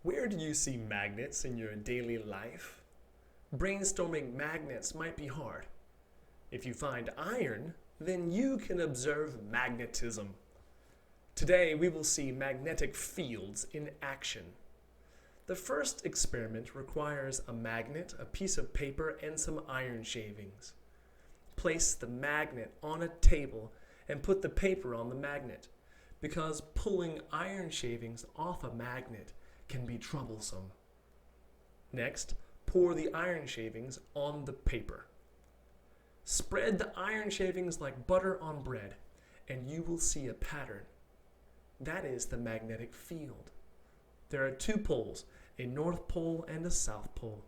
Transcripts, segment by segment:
Where do you see magnets in your daily life? Brainstorming magnets might be hard. If you find iron, then you can observe magnetism. Today we will see magnetic fields in action. The first experiment requires a magnet, a piece of paper, and some iron shavings. Place the magnet on a table and put the paper on the magnet, because pulling iron shavings off a magnet can be troublesome. Next, pour the iron shavings on the paper. Spread the iron shavings like butter on bread, and you will see a pattern. That is the magnetic field. There are two poles, a north pole and a south pole.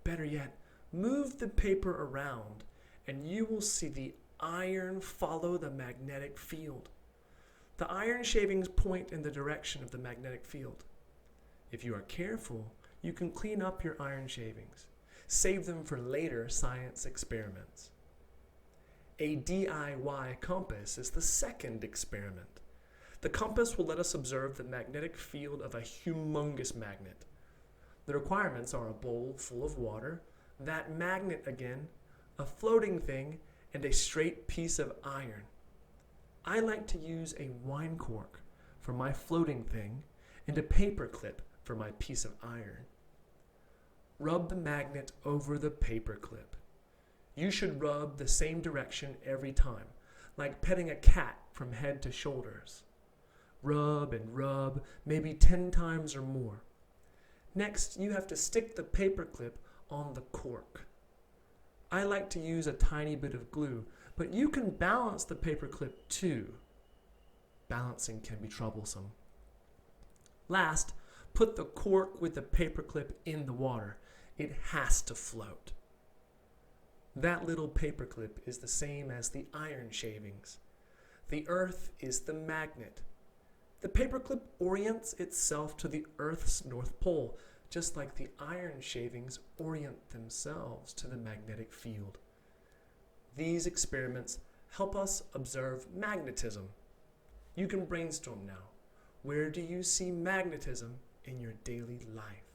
Better yet, move the paper around, and you will see the iron follow the magnetic field. The iron shavings point in the direction of the magnetic field. If you are careful, you can clean up your iron shavings. Save them for later science experiments. A DIY compass is the second experiment. The compass will let us observe the magnetic field of a humongous magnet. The requirements are a bowl full of water, that magnet again, a floating thing, and a straight piece of iron. I like to use a wine cork for my floating thing and a paperclip for my piece of iron. Rub the magnet over the paperclip. You should rub the same direction every time, like petting a cat from head to shoulders. Rub and rub, maybe 10 times or more. Next, you have to stick the paperclip on the cork. I like to use a tiny bit of glue, but you can balance the paperclip too. Balancing can be troublesome. Last, put the cork with the paperclip in the water. It has to float. That little paperclip is the same as the iron shavings. The earth is the magnet. The paperclip orients itself to the Earth's north pole, just like the iron shavings orient themselves to the magnetic field. These experiments help us observe magnetism. You can brainstorm now. Where do you see magnetism in your daily life?